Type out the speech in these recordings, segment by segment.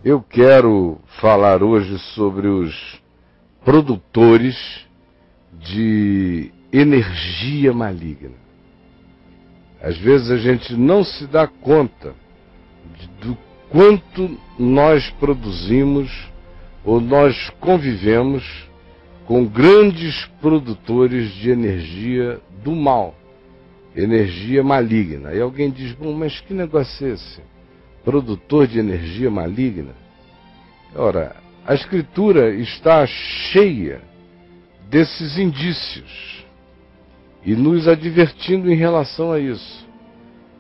Eu quero falar hoje sobre os produtores de energia maligna. Às vezes a gente não se dá conta do quanto nós produzimos ou nós convivemos com grandes produtores de energia do mal, energia maligna. Aí alguém diz, bom, mas que negócio é esse? Produtor de energia maligna? Ora, a Escritura está cheia desses indícios e nos advertindo em relação a isso.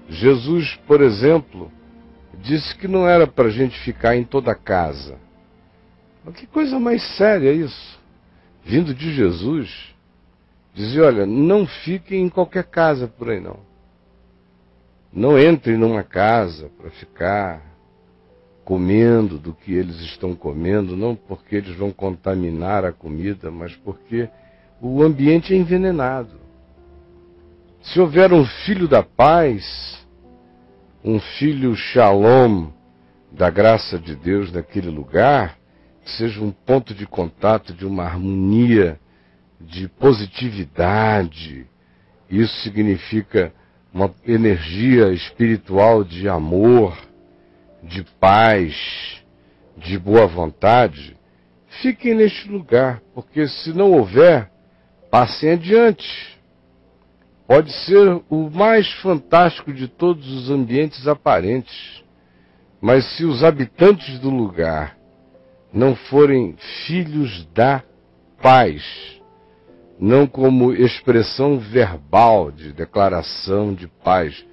Jesus, por exemplo, disse que não era para a gente ficar em toda casa. Mas que coisa mais séria isso? Vindo de Jesus, dizia, olha, não fiquem em qualquer casa por aí não. Não entrem numa casa para ficar comendo do que eles estão comendo, não porque eles vão contaminar a comida, mas porque o ambiente é envenenado. Se houver um filho da paz, um filho shalom da graça de Deus naquele lugar, que seja um ponto de contato de uma harmonia, de positividade, isso significa uma energia espiritual de amor, de paz, de boa vontade, fiquem neste lugar, porque se não houver, passem adiante. Pode ser o mais fantástico de todos os ambientes aparentes, mas se os habitantes do lugar não forem filhos da paz, não como expressão verbal de declaração de paz,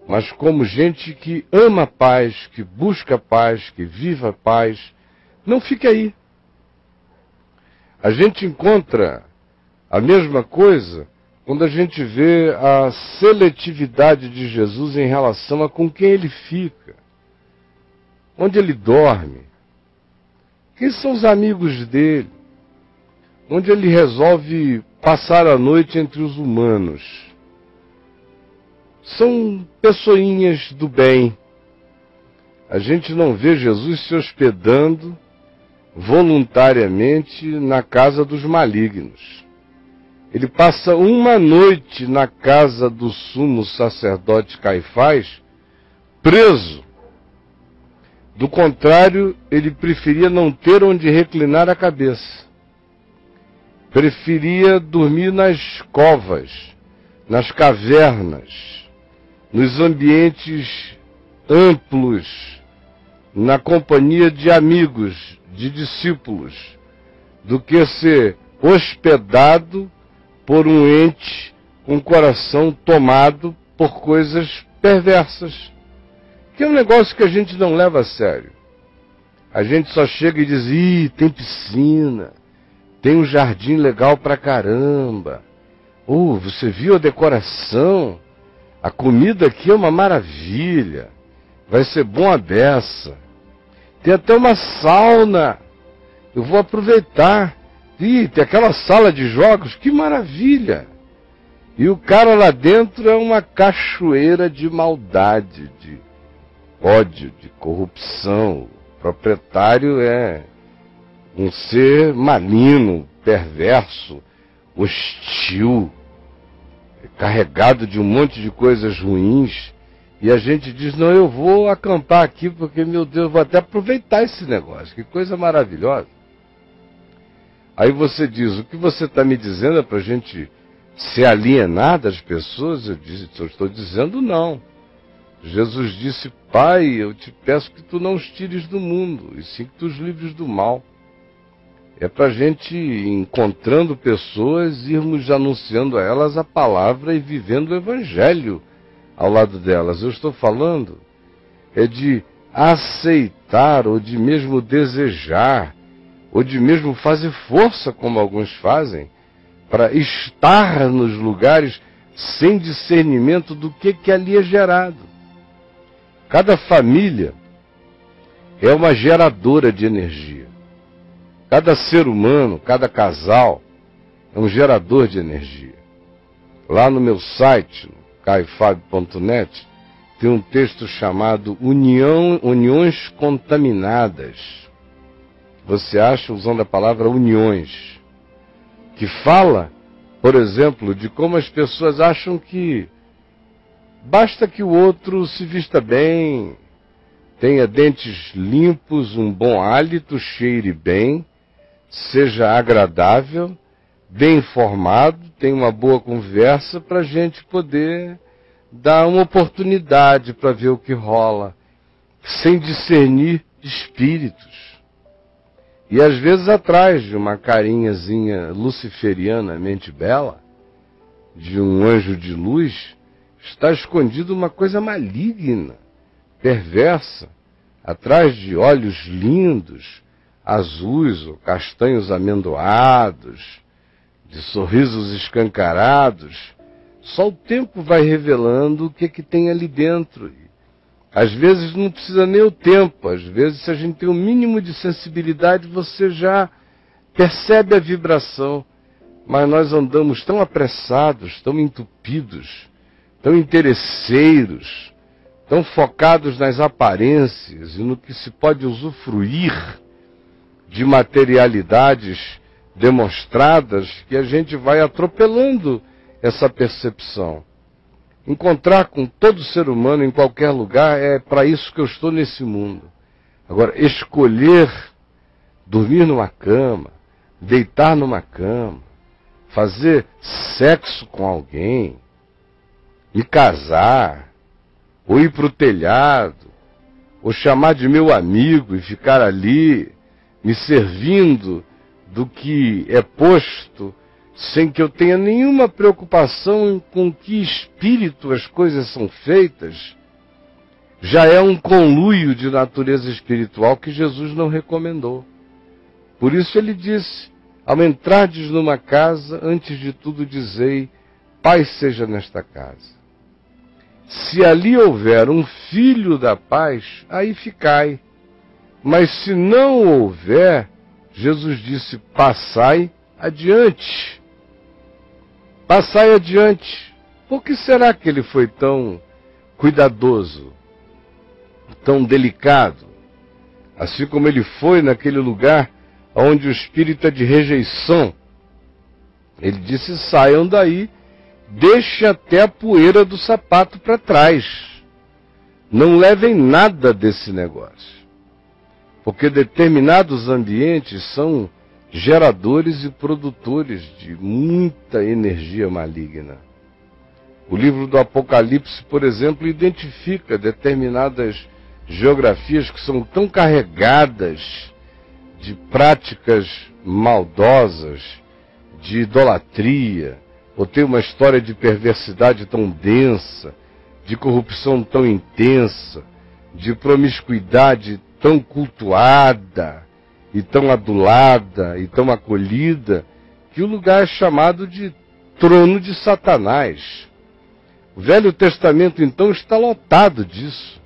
mas como gente que ama a paz, que busca a paz, que vive a paz, não fique aí. A gente encontra a mesma coisa quando a gente vê a seletividade de Jesus em relação a com quem ele fica, onde ele dorme, quem são os amigos dele, onde ele resolve passar a noite entre os humanos. São pessoinhas do bem. A gente não vê Jesus se hospedando voluntariamente na casa dos malignos. Ele passa uma noite na casa do sumo sacerdote Caifás, preso. Do contrário, ele preferia não ter onde reclinar a cabeça. Preferia dormir nas covas, nas cavernas, nos ambientes amplos, na companhia de amigos, de discípulos, do que ser hospedado por um ente com o coração tomado por coisas perversas. Que é um negócio que a gente não leva a sério. A gente só chega e diz, ih, tem piscina, tem um jardim legal pra caramba. Você viu a decoração? A comida aqui é uma maravilha. Vai ser bom a beça. Tem até uma sauna. Eu vou aproveitar. Ih, tem aquela sala de jogos, que maravilha. E o cara lá dentro é uma cachoeira de maldade, de ódio, de corrupção. O proprietário é um ser maligno, perverso, hostil, carregado de um monte de coisas ruins, e a gente diz, não, eu vou acampar aqui, porque, meu Deus, vou até aproveitar esse negócio, que coisa maravilhosa. Aí você diz, o que você está me dizendo é para a gente se alienar das pessoas? Eu estou dizendo não. Jesus disse, Pai, eu te peço que tu não os tires do mundo, e sim que tu os livres do mal. É para a gente, encontrando pessoas, irmos anunciando a elas a palavra e vivendo o evangelho ao lado delas. Eu estou falando de aceitar, ou de mesmo desejar, ou de mesmo fazer força, como alguns fazem, para estar nos lugares sem discernimento do que ali é gerado. Cada família é uma geradora de energia. Cada ser humano, cada casal, é um gerador de energia. Lá no meu site, caifab.net, tem um texto chamado Uniões Contaminadas. Você acha usando a palavra uniões, que fala, por exemplo, de como as pessoas acham que basta que o outro se vista bem, tenha dentes limpos, um bom hálito, cheire bem, seja agradável, bem informado, tenha uma boa conversa para a gente poder dar uma oportunidade para ver o que rola, sem discernir espíritos. E às vezes atrás de uma carinhazinha luciferianamente bela, de um anjo de luz, está escondido uma coisa maligna, perversa, atrás de olhos lindos, azuis ou castanhos amendoados, de sorrisos escancarados. Só o tempo vai revelando o que tem ali dentro. Às vezes não precisa nem o tempo, às vezes se a gente tem um mínimo de sensibilidade, você já percebe a vibração. Mas nós andamos tão apressados, tão entupidos, tão interesseiros, tão focados nas aparências e no que se pode usufruir de materialidades demonstradas, que a gente vai atropelando essa percepção. Encontrar com todo ser humano em qualquer lugar é para isso que eu estou nesse mundo. Agora, escolher dormir numa cama, deitar numa cama, fazer sexo com alguém, me casar, ou ir para o telhado, ou chamar de meu amigo e ficar ali me servindo do que é posto, sem que eu tenha nenhuma preocupação com que espírito as coisas são feitas, já é um conluio de natureza espiritual que Jesus não recomendou. Por isso ele disse: ao entrardes numa casa, antes de tudo dizei, paz seja nesta casa. Se ali houver um filho da paz, aí ficai. Mas se não houver, Jesus disse, passai adiante. Passai adiante. Por que será que ele foi tão cuidadoso, tão delicado? Assim como ele foi naquele lugar onde o espírito é de rejeição. Ele disse, saiam daí, deixe até a poeira do sapato para trás. Não levem nada desse negócio. Porque determinados ambientes são geradores e produtores de muita energia maligna. O livro do Apocalipse, por exemplo, identifica determinadas geografias que são tão carregadas de práticas maldosas, de idolatria, ou tem uma história de perversidade tão densa, de corrupção tão intensa, de promiscuidade tão cultuada, e tão adulada, e tão acolhida, que o lugar é chamado de trono de Satanás. O Velho Testamento, então, está lotado disso.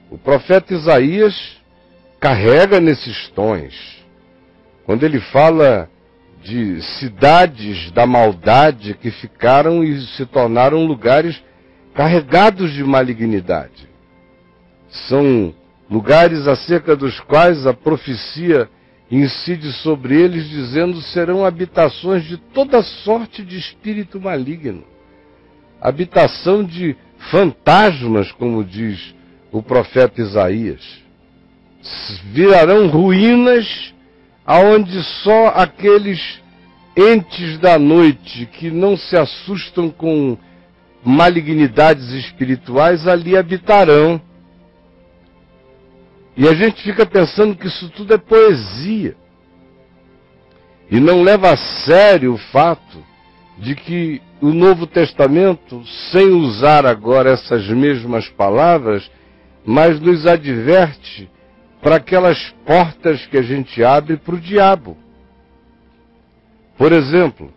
O profeta Isaías carrega nesses tons. Quando ele fala de cidades da maldade que ficaram e se tornaram lugares carregados de malignidade. São lugares acerca dos quais a profecia incide sobre eles, dizendo serão habitações de toda sorte de espírito maligno. Habitação de fantasmas, como diz o profeta Isaías. Virarão ruínas aonde só aqueles entes da noite que não se assustam com malignidades espirituais ali habitarão. E a gente fica pensando que isso tudo é poesia. E não leva a sério o fato de que o Novo Testamento, sem usar agora essas mesmas palavras, mas nos adverte para aquelas portas que a gente abre para o diabo. Por exemplo,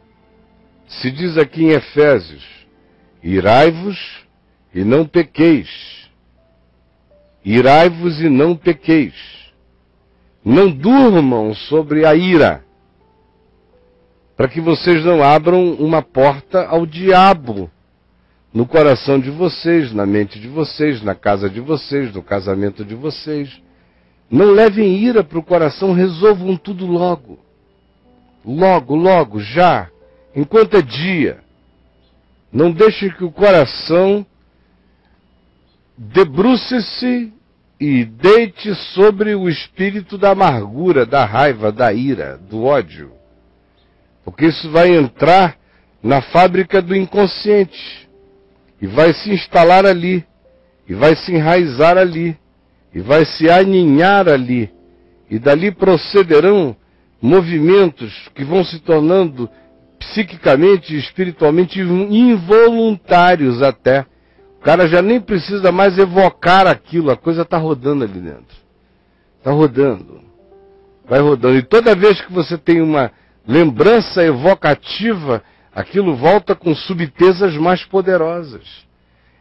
se diz aqui em Efésios, irai-vos e não pequeis. Irai-vos e não pequeis. Não durmam sobre a ira. para que vocês não abram uma porta ao diabo no coração de vocês, na mente de vocês, na casa de vocês, no casamento de vocês. Não levem ira para o coração, resolvam tudo logo. Logo, logo, já, enquanto é dia. Não deixe que o coração debruce-se e deite sobre o espírito da amargura, da raiva, da ira, do ódio. Porque isso vai entrar na fábrica do inconsciente e vai se instalar ali, e vai se enraizar ali, e vai se aninhar ali, e dali procederão movimentos que vão se tornando psiquicamente e espiritualmente involuntários até. O cara já nem precisa mais evocar aquilo, a coisa está rodando ali dentro. Está rodando. Vai rodando. E toda vez que você tem uma lembrança evocativa, aquilo volta com subtezas mais poderosas.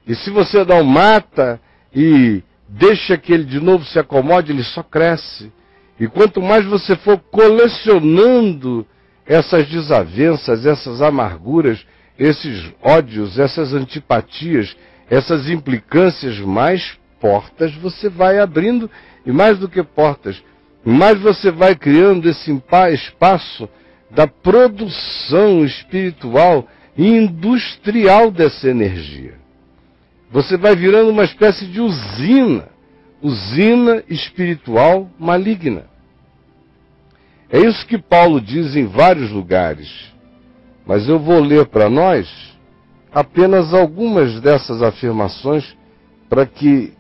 E se você não mata e deixa que ele de novo se acomode, ele só cresce. E quanto mais você for colecionando essas desavenças, essas amarguras, esses ódios, essas antipatias, essas implicâncias, mais portas você vai abrindo, e mais do que portas, mais você vai criando esse espaço da produção espiritual e industrial dessa energia. Você vai virando uma espécie de usina espiritual maligna. É isso que Paulo diz em vários lugares, mas eu vou ler para nós apenas algumas dessas afirmações para que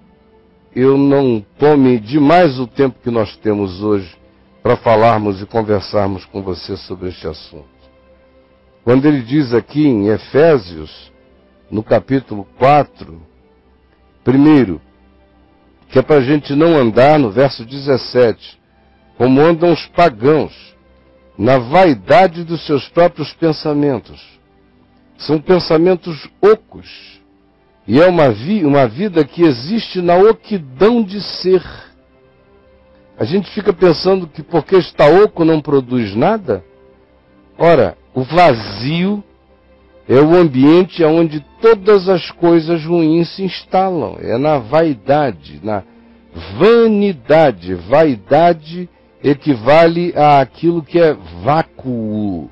eu não tome demais o tempo que nós temos hoje para falarmos e conversarmos com você sobre este assunto. Quando ele diz aqui em Efésios, no capítulo 4, primeiro, que é para a gente não andar, no verso 17, como andam os pagãos, na vaidade dos seus próprios pensamentos. São pensamentos ocos, e é uma vida que existe na oquidão de ser. A gente fica pensando que porque está oco não produz nada? Ora, o vazio é o ambiente onde todas as coisas ruins se instalam. É na vaidade, na vanidade. Vaidade equivale àquilo que é vácuo.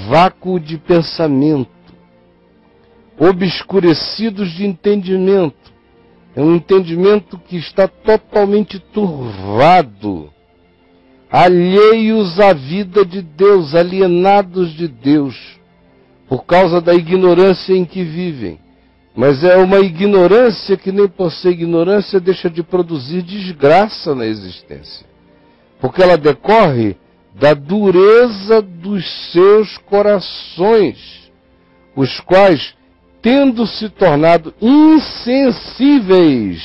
Vácuo de pensamento. Obscurecidos de entendimento. É um entendimento que está totalmente turvado. Alheios à vida de Deus, alienados de Deus, por causa da ignorância em que vivem. Mas é uma ignorância que nem por ser ignorância deixa de produzir desgraça na existência. Porque ela decorre da dureza dos seus corações, os quais, tendo se tornado insensíveis,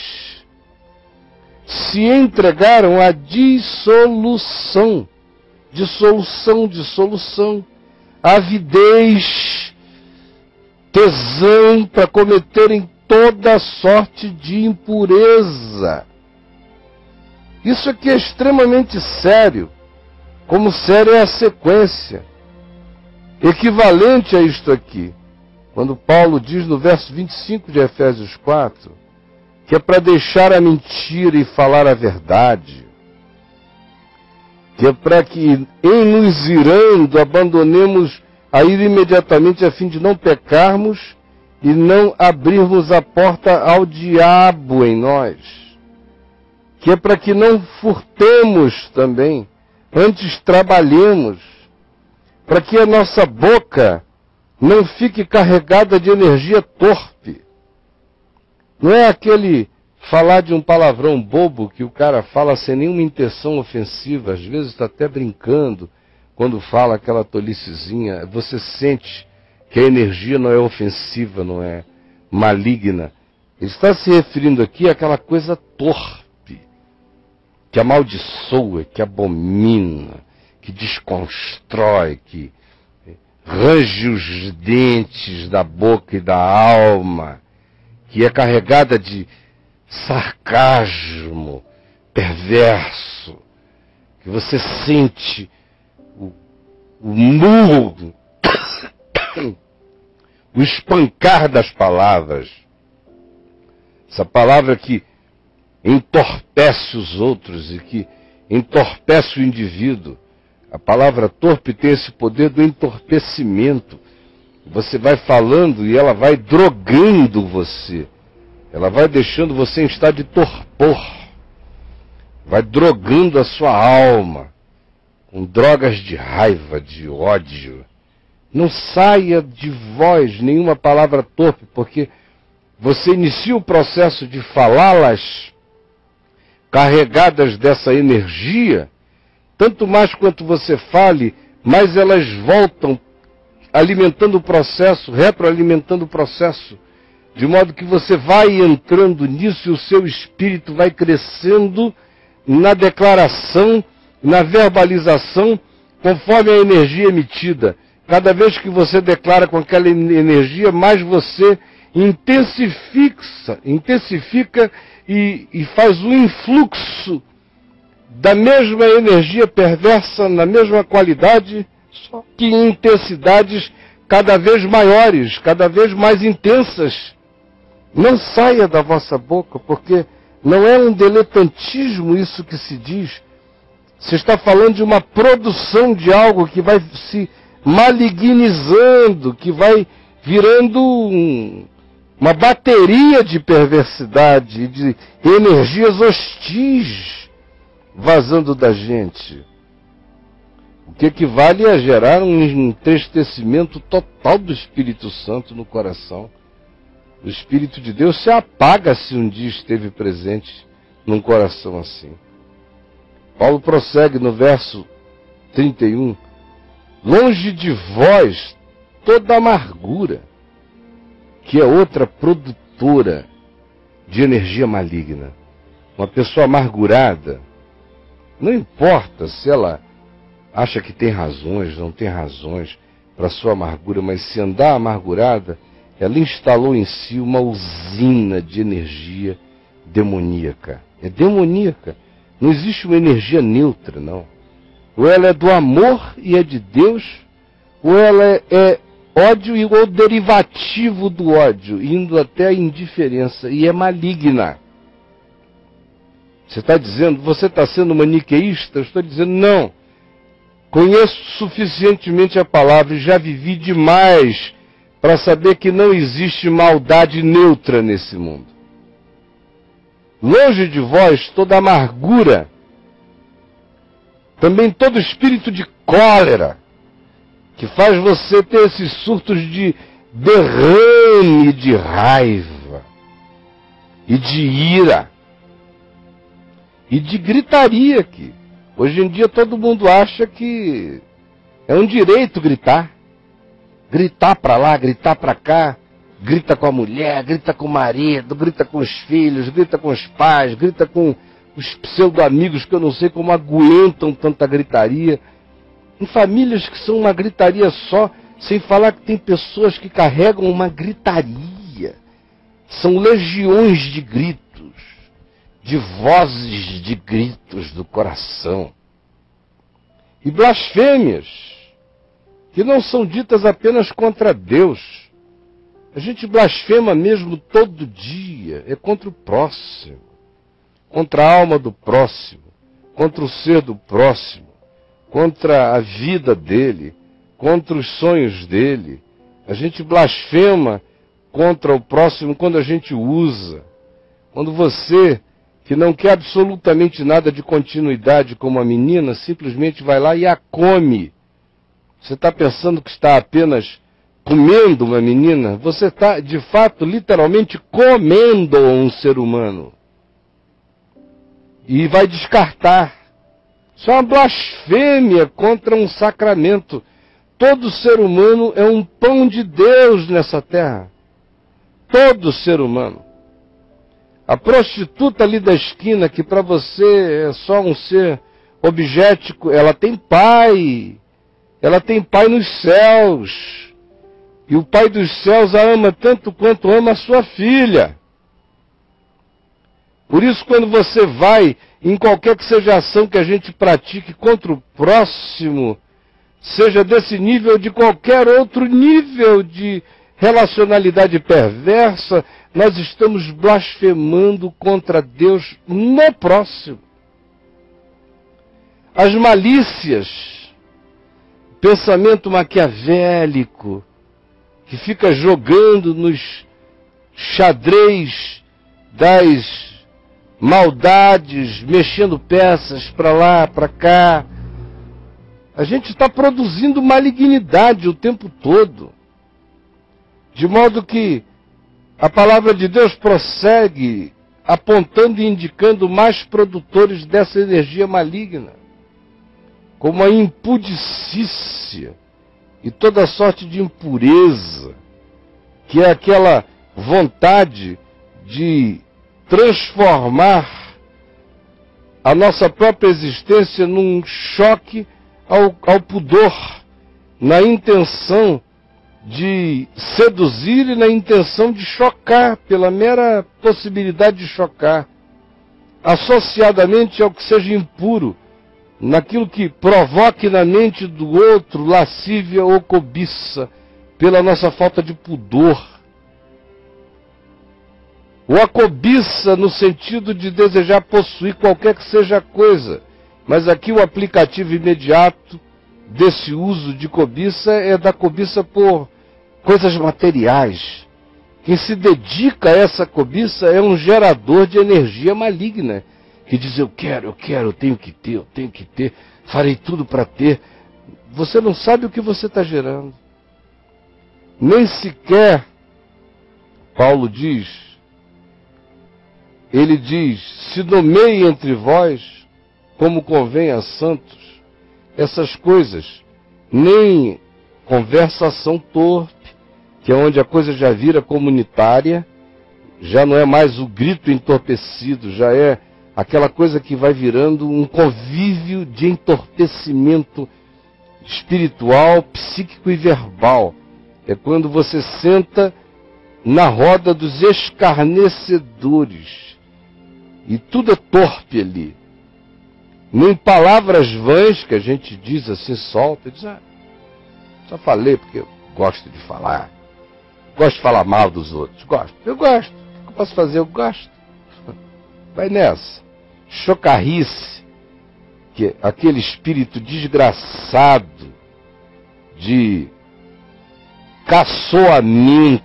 se entregaram à dissolução, avidez, tesão para cometerem toda sorte de impureza. Isso aqui é extremamente sério, como sério é a sequência. Equivalente a isto aqui, quando Paulo diz no verso 25 de Efésios 4, que é para deixar a mentira e falar a verdade, que é para que, em nos irando, abandonemos a ira imediatamente a fim de não pecarmos e não abrirmos a porta ao diabo em nós, que é para que não furtemos também, antes trabalhemos, para que a nossa boca não fique carregada de energia torpe. Não é aquele falar de um palavrão bobo que o cara fala sem nenhuma intenção ofensiva, às vezes está até brincando quando fala aquela tolicezinha. Você sente que a energia não é ofensiva, não é maligna. Ele está se referindo aqui àquela coisa torpe, que amaldiçoa, que abomina, que desconstrói, que range os dentes da boca e da alma, que é carregada de sarcasmo perverso, que você sente o murro, o espancar das palavras. Essa palavra que entorpece os outros e que entorpece o indivíduo. A palavra torpe tem esse poder do entorpecimento. Você vai falando e ela vai drogando você. Ela vai deixando você em estado de torpor. Vai drogando a sua alma com drogas de raiva, de ódio. Não saia de vós nenhuma palavra torpe, porque você inicia o processo de falá-las carregadas dessa energia. Tanto mais quanto você fale, mais elas voltam alimentando o processo, retroalimentando o processo, de modo que você vai entrando nisso e o seu espírito vai crescendo na declaração, na verbalização, conforme a energia emitida. Cada vez que você declara com aquela energia, mais você intensifica e faz um influxo da mesma energia perversa, na mesma qualidade, só que em intensidades cada vez maiores, cada vez mais intensas. Não saia da vossa boca, porque não é um diletantismo isso que se diz. Você está falando de uma produção de algo que vai se malignizando, que vai virando uma bateria de perversidade, de energias hostis vazando da gente. O que equivale a gerar um entristecimento total do Espírito Santo no coração. O Espírito de Deus se apaga se um dia esteve presente num coração assim. Paulo prossegue no verso 31. Longe de vós toda amargura, que é outra produtora de energia maligna. Uma pessoa amargurada, não importa se ela acha que tem razões, não tem razões para sua amargura, mas se andar amargurada, ela instalou em si uma usina de energia demoníaca. É demoníaca. Não existe uma energia neutra, não. Ou ela é do amor e é de Deus, ou ela é ódio e o derivativo do ódio, indo até a indiferença, e é maligna. Você está dizendo, você está sendo maniqueísta? Eu estou dizendo, não. Conheço suficientemente a palavra e já vivi demais para saber que não existe maldade neutra nesse mundo. Longe de vós toda amargura, também todo espírito de cólera, que faz você ter esses surtos de derrame de raiva, e de ira, e de gritaria aqui. Hoje em dia todo mundo acha que é um direito gritar. Gritar para lá, gritar para cá, grita com a mulher, grita com o marido, grita com os filhos, grita com os pais, grita com os pseudo-amigos que eu não sei como aguentam tanta gritaria. Em famílias que são uma gritaria só, sem falar que tem pessoas que carregam uma gritaria. São legiões de gritos, de vozes de gritos do coração. E blasfêmias, que não são ditas apenas contra Deus. A gente blasfema mesmo todo dia, é contra o próximo, contra a alma do próximo, contra o ser do próximo, contra a vida dele, contra os sonhos dele. A gente blasfema contra o próximo quando a gente usa. Quando você, que não quer absolutamente nada de continuidade como a menina, simplesmente vai lá e a come. Você está pensando que está apenas comendo uma menina? Você está, de fato, literalmente comendo um ser humano. E vai descartar. Isso é uma blasfêmia contra um sacramento. Todo ser humano é um pão de Deus nessa terra. Todo ser humano. A prostituta ali da esquina, que para você é só um ser objeto, ela tem pai. Ela tem pai nos céus. E o pai dos céus a ama tanto quanto ama a sua filha. Por isso, quando você vai, em qualquer que seja a ação que a gente pratique contra o próximo, seja desse nível ou de qualquer outro nível de relacionalidade perversa, nós estamos blasfemando contra Deus no próximo. As malícias, pensamento maquiavélico, que fica jogando nos xadrez das maldades, mexendo peças para lá, para cá. A gente está produzindo malignidade o tempo todo. De modo que a palavra de Deus prossegue apontando e indicando mais produtores dessa energia maligna, como a impudicícia e toda sorte de impureza, que é aquela vontade de transformar a nossa própria existência num choque ao pudor, na intenção de seduzir e na intenção de chocar, pela mera possibilidade de chocar, associadamente ao que seja impuro, naquilo que provoque na mente do outro lascívia ou cobiça, pela nossa falta de pudor. Ou a cobiça no sentido de desejar possuir qualquer que seja a coisa, mas aqui o aplicativo imediato desse uso de cobiça é da cobiça por coisas materiais. Quem se dedica a essa cobiça é um gerador de energia maligna, que diz: eu quero, eu tenho que ter, farei tudo para ter. Você não sabe o que você está gerando. Nem sequer, Paulo diz, ele diz: se nomeie entre vós, como convém a santos, essas coisas, nem conversação torpe, que é onde a coisa já vira comunitária, já não é mais o grito entorpecido, já é aquela coisa que vai virando um convívio de entorpecimento espiritual, psíquico e verbal. É quando você senta na roda dos escarnecedores e tudo é torpe ali. Nem palavras vãs que a gente diz assim, solta, diz: só falei porque eu gosto de falar. Gosto de falar mal dos outros. Eu gosto. O que eu posso fazer? Eu gosto. Vai nessa. Chocarrice, que é aquele espírito desgraçado de caçoamento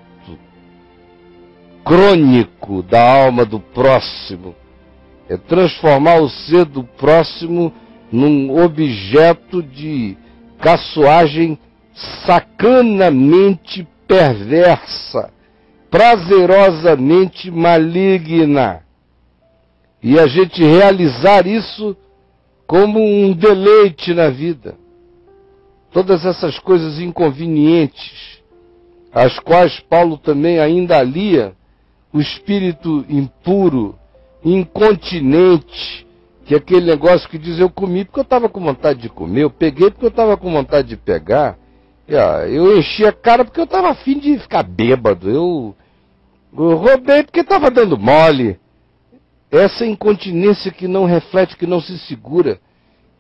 crônico da alma do próximo. É transformar o ser do próximo num objeto de caçoagem sacanamente perversa, prazerosamente maligna. E a gente realizar isso como um deleite na vida. Todas essas coisas inconvenientes, às quais Paulo também ainda alia o espírito impuro, incontinente, que é aquele negócio que diz: eu comi porque eu estava com vontade de comer, eu peguei porque eu estava com vontade de pegar, eu enchi a cara porque eu estava afim de ficar bêbado, eu roubei porque estava dando mole. Essa incontinência que não reflete, que não se segura,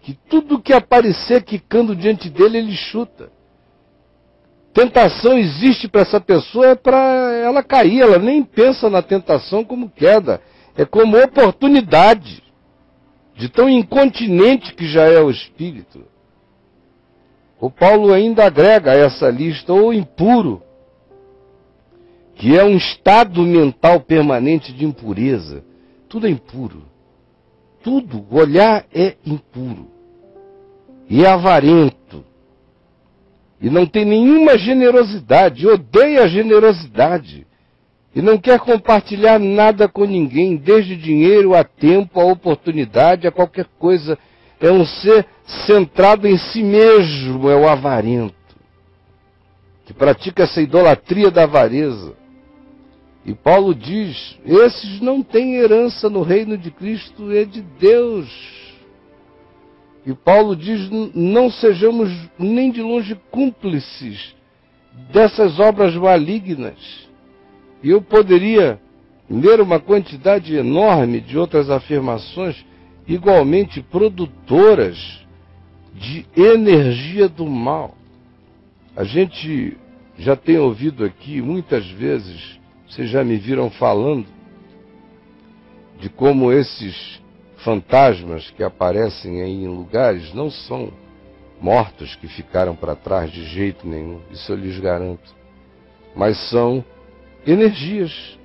que tudo que aparecer quicando diante dele, ele chuta. Tentação existe para essa pessoa, é para ela cair, ela nem pensa na tentação como queda, é como oportunidade, de tão incontinente que já é o espírito. O Paulo ainda agrega a essa lista o impuro, que é um estado mental permanente de impureza. Tudo é impuro. Tudo, o olhar é impuro. E é avarento. E não tem nenhuma generosidade, odeia a generosidade. E não quer compartilhar nada com ninguém, desde dinheiro a tempo, a oportunidade, a qualquer coisa. É um ser centrado em si mesmo, é o avarento, que pratica essa idolatria da avareza. E Paulo diz: esses não têm herança no reino de Cristo, é de Deus. E Paulo diz: não sejamos nem de longe cúmplices dessas obras malignas. E eu poderia ler uma quantidade enorme de outras afirmações igualmente produtoras de energia do mal. A gente já tem ouvido aqui muitas vezes, vocês já me viram falando, de como esses fantasmas que aparecem aí em lugares não são mortos que ficaram para trás de jeito nenhum, isso eu lhes garanto, mas são energias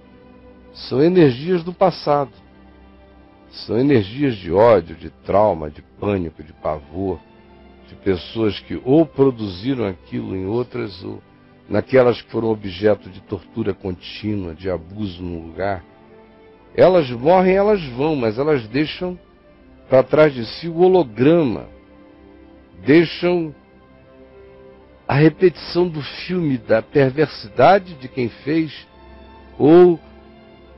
do passado, são energias de ódio, de trauma, de pânico, de pavor, de pessoas que ou produziram aquilo em outras, ou naquelas que foram objeto de tortura contínua, de abuso no lugar. Elas morrem, elas vão, mas elas deixam para trás de si o holograma, deixam a repetição do filme da perversidade de quem fez ou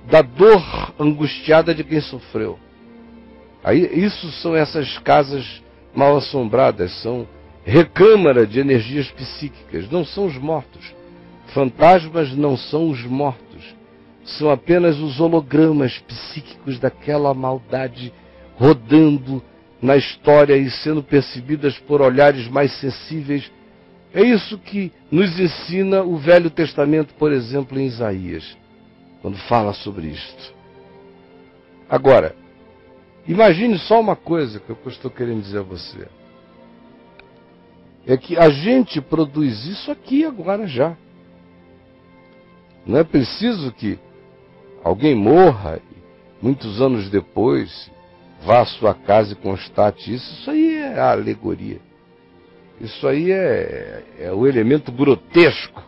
da dor angustiada de quem sofreu. Aí, isso são essas casas mal assombradas, são recâmara de energias psíquicas, não são os mortos. Fantasmas não são os mortos, são apenas os hologramas psíquicos daquela maldade rodando na história e sendo percebidas por olhares mais sensíveis. É isso que nos ensina o Velho Testamento, por exemplo, em Isaías, quando fala sobre isto. Agora, imagine só uma coisa que eu estou querendo dizer a você. É que a gente produz isso aqui agora já. Não é preciso que alguém morra e muitos anos depois vá à sua casa e constate isso. Isso aí é a alegoria. Isso aí é o elemento grotesco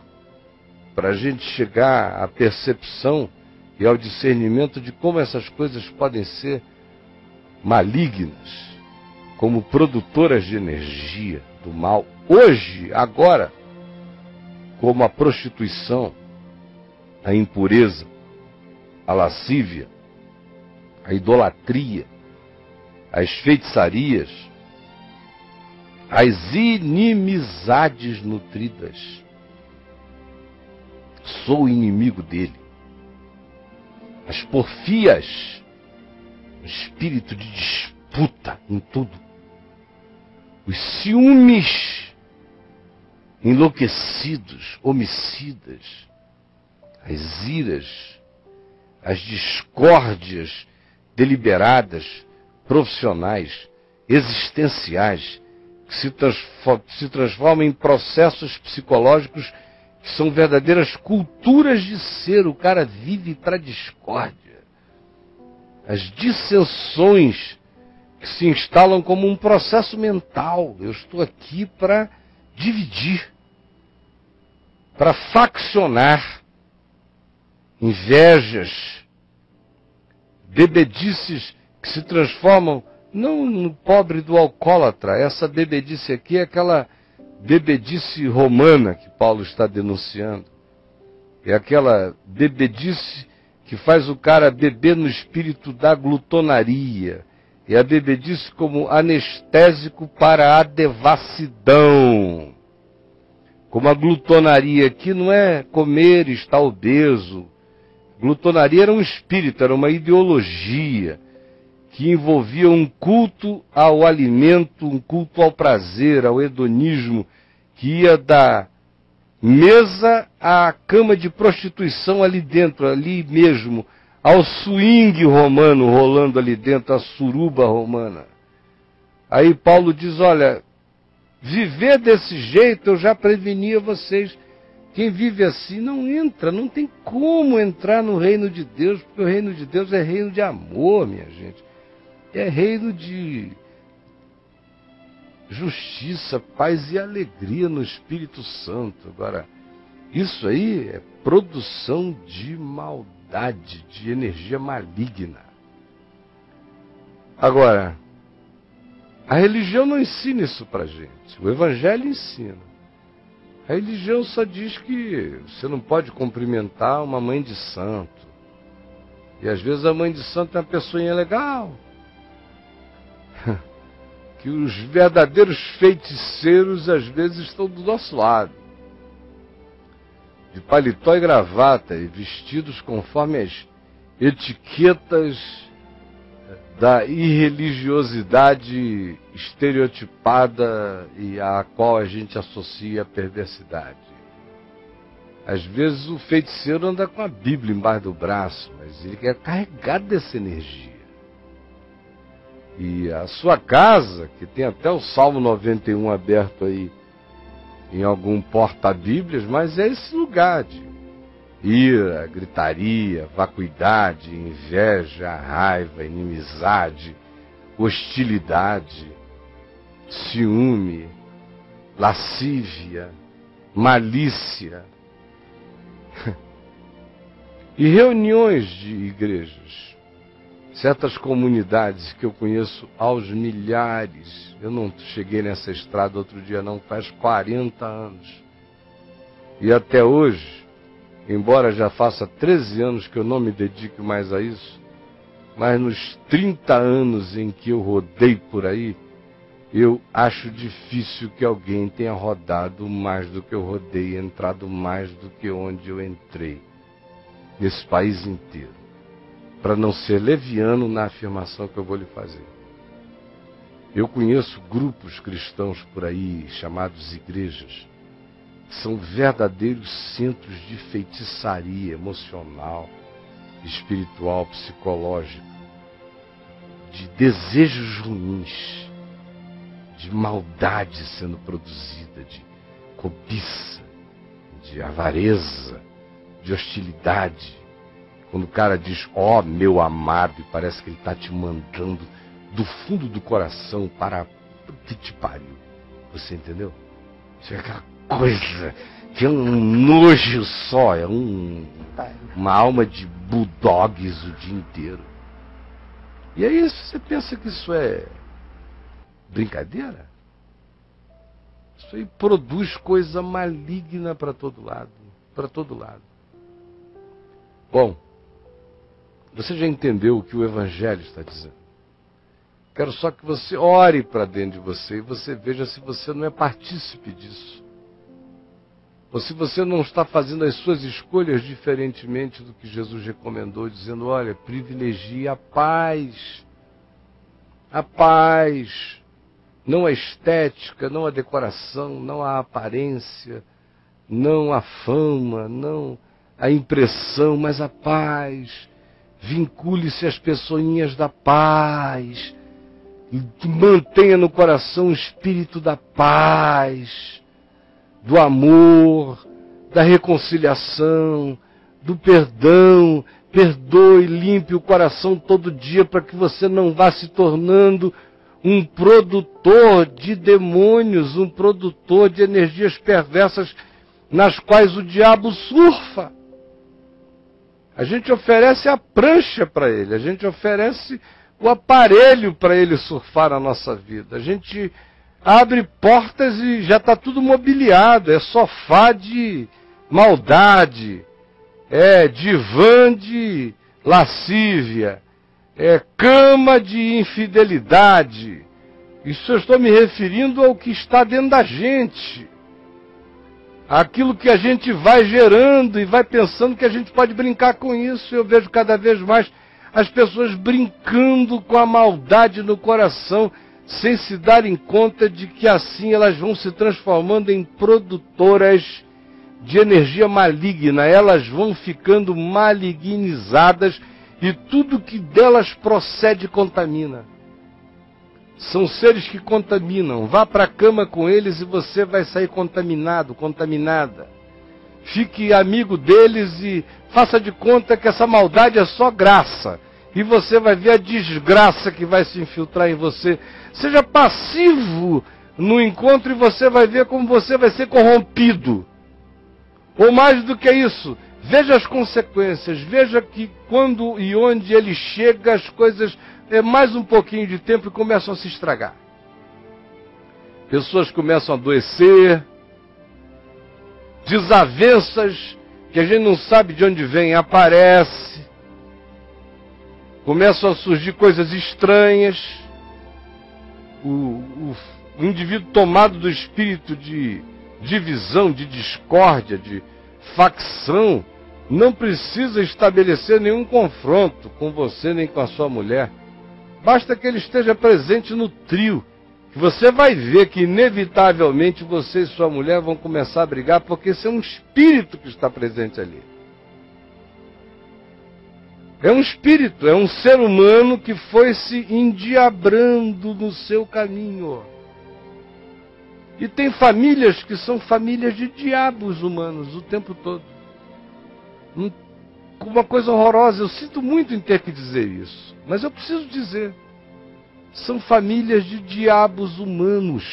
para a gente chegar à percepção e ao discernimento de como essas coisas podem ser malignas, como produtoras de energia do mal, hoje, agora, como a prostituição, a impureza, a lascívia, a idolatria, as feitiçarias, as inimizades nutridas. Sou inimigo dele. As porfias, um espírito de disputa em tudo. Os ciúmes enlouquecidos, homicidas, as iras, as discórdias deliberadas, profissionais, existenciais, que se transformam em processos psicológicos que são verdadeiras culturas de ser. O cara vive para a discórdia. As dissensões que se instalam como um processo mental. Eu estou aqui para dividir, para faccionar. Invejas, bebedices que se transformam não no pobre do alcoólatra. Essa bebedice aqui é aquela bebedice romana que Paulo está denunciando. É aquela bebedice que faz o cara beber no espírito da glutonaria. É a bebedice como anestésico para a devassidão. Como a glutonaria aqui não é comer e estar obeso. Glutonaria era um espírito, era uma ideologia que envolvia um culto ao alimento, um culto ao prazer, ao hedonismo, que ia da mesa à cama de prostituição ali dentro, ali mesmo, ao swing romano rolando ali dentro, a suruba romana. Aí Paulo diz, olha, viver desse jeito eu já prevenia vocês. Quem vive assim não entra, não tem como entrar no reino de Deus, porque o reino de Deus é reino de amor, minha gente. É reino de justiça, paz e alegria no Espírito Santo. Agora, isso aí é produção de maldade, de energia maligna. Agora, a religião não ensina isso pra gente. O Evangelho ensina. A religião só diz que você não pode cumprimentar uma mãe de santo. E às vezes a mãe de santo é uma pessoinha legal. Que os verdadeiros feiticeiros às vezes estão do nosso lado. De paletó e gravata e vestidos conforme as etiquetas da irreligiosidade estereotipada e à qual a gente associa a perversidade. Às vezes o feiticeiro anda com a Bíblia embaixo do braço, mas ele é carregado dessa energia. E a sua casa, que tem até o Salmo 91 aberto aí em algum porta-bíblias, mas é esse lugar de ira, gritaria, vacuidade, inveja, raiva, inimizade, hostilidade, ciúme, lascívia, malícia. E reuniões de igrejas, certas comunidades que eu conheço aos milhares. Eu não cheguei nessa estrada outro dia não, faz 40 anos. E até hoje, embora já faça 13 anos que eu não me dedico mais a isso, mas nos 30 anos em que eu rodei por aí, eu acho difícil que alguém tenha rodado mais do que eu rodei, entrado mais do que onde eu entrei, nesse país inteiro, para não ser leviano na afirmação que eu vou lhe fazer. Eu conheço grupos cristãos por aí, chamados igrejas, são verdadeiros centros de feitiçaria emocional, espiritual, psicológico, de desejos ruins, de maldade sendo produzida, de cobiça, de avareza, de hostilidade. Quando o cara diz, ó meu amado, e parece que ele está te mandando do fundo do coração para que te pariu. Você entendeu? Isso é aquela coisa que é um nojo só, é uma alma de bulldogs o dia inteiro. E aí você pensa que isso é brincadeira? Isso aí produz coisa maligna para todo lado, para todo lado. Bom, você já entendeu o que o Evangelho está dizendo? Quero só que você ore para dentro de você e você veja se você não é partícipe disso. Ou se você não está fazendo as suas escolhas diferentemente do que Jesus recomendou, dizendo, olha, privilegie a paz. A paz. Não a estética, não a decoração, não a aparência, não a fama, não a impressão, mas a paz. Vincule-se às pessoinhas da paz. Mantenha no coração o espírito da paz, do amor, da reconciliação, do perdão. Perdoe, limpe o coração todo dia para que você não vá se tornando um produtor de demônios, um produtor de energias perversas nas quais o diabo surfa. A gente oferece a prancha para ele, a gente oferece o aparelho para ele surfar a nossa vida. A gente abre portas e já está tudo mobiliado, é sofá de maldade, é divã de lascívia, é cama de infidelidade. Isso eu estou me referindo ao que está dentro da gente. Aquilo que a gente vai gerando e vai pensando que a gente pode brincar com isso. Eu vejo cada vez mais as pessoas brincando com a maldade no coração, sem se darem conta de que assim elas vão se transformando em produtoras de energia maligna. Elas vão ficando malignizadas e tudo que delas procede contamina. São seres que contaminam. Vá para a cama com eles e você vai sair contaminado, contaminada. Fique amigo deles e faça de conta que essa maldade é só graça. E você vai ver a desgraça que vai se infiltrar em você. Seja passivo no encontro e você vai ver como você vai ser corrompido. Ou mais do que isso, veja as consequências. Veja que quando e onde ele chega, as coisas é mais um pouquinho de tempo e começam a se estragar. Pessoas começam a adoecer, desavenças que a gente não sabe de onde vem, aparece. Começam a surgir coisas estranhas. O indivíduo tomado do espírito de divisão, de discórdia, de facção, não precisa estabelecer nenhum confronto com você nem com a sua mulher. Basta que ele esteja presente no trio, que você vai ver que inevitavelmente você e sua mulher vão começar a brigar, porque esse é um espírito que está presente ali. É um espírito, é um ser humano que foi se endiabrando no seu caminho. E tem famílias que são famílias de diabos humanos o tempo todo. Uma coisa horrorosa, eu sinto muito em ter que dizer isso, mas eu preciso dizer. São famílias de diabos humanos.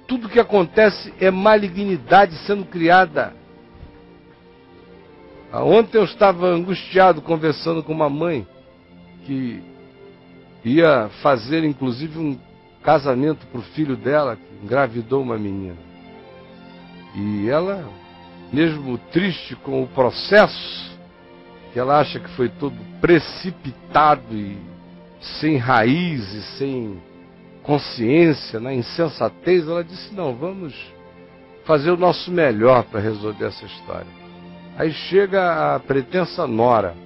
Tudo que acontece é malignidade sendo criada. Ontem eu estava angustiado conversando com uma mãe que ia fazer inclusive um casamento para o filho dela, que engravidou uma menina. E ela, mesmo triste com o processo, que ela acha que foi todo precipitado e sem raiz e sem consciência, na insensatez, ela disse, não, vamos fazer o nosso melhor para resolver essa história. Aí chega a pretensa nora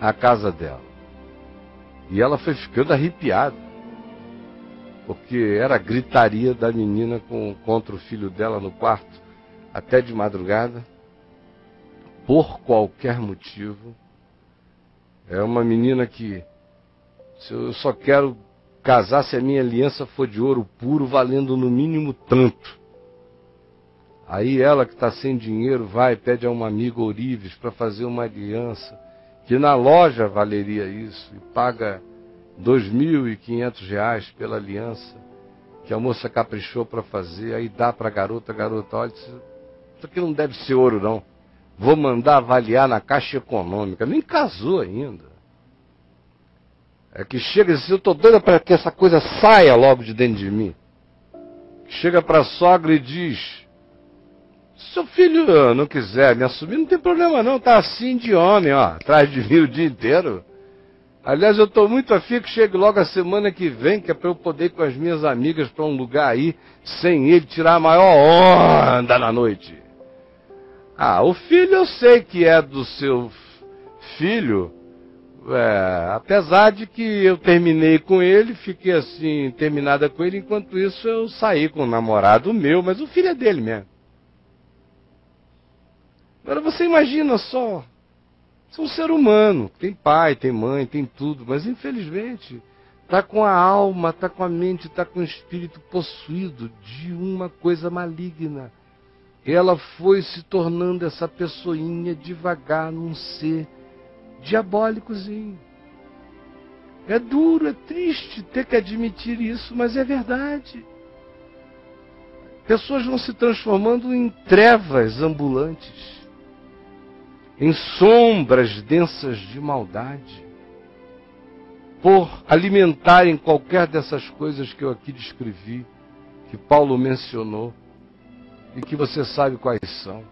à casa dela. E ela foi ficando arrepiada, porque era a gritaria da menina contra o filho dela no quarto, até de madrugada, por qualquer motivo. É uma menina que, eu só quero casar se a minha aliança for de ouro puro, valendo no mínimo tanto. Aí ela que está sem dinheiro vai e pede a um amigo ourives para fazer uma aliança, que na loja valeria isso, e paga R$2.500 pela aliança, que a moça caprichou para fazer, aí dá para a garota, olha, isso aqui não deve ser ouro não, vou mandar avaliar na Caixa Econômica, nem casou ainda. É que chega e diz, eu estou doida para que essa coisa saia logo de dentro de mim. Chega para a sogra e diz, se seu filho não quiser me assumir, não tem problema não, tá assim de homem, ó, atrás de mim o dia inteiro. Aliás, eu estou muito afim que chegue logo a semana que vem, que é para eu poder ir com as minhas amigas para um lugar aí, sem ele tirar a maior onda na noite. Ah, o filho eu sei que é do seu filho, apesar de que eu terminei com ele, fiquei assim, terminada com ele, enquanto isso eu saí com um namorado meu, mas o filho é dele mesmo. Agora você imagina só, é um ser humano, tem pai, tem mãe, tem tudo, mas infelizmente está com a alma, está com a mente, está com o espírito possuído de uma coisa maligna. Ela foi se tornando essa pessoinha devagar num ser diabólicozinho. É duro, é triste ter que admitir isso, mas é verdade. Pessoas vão se transformando em trevas ambulantes, em sombras densas de maldade, por alimentarem qualquer dessas coisas que eu aqui descrevi, que Paulo mencionou, e que você sabe quais são.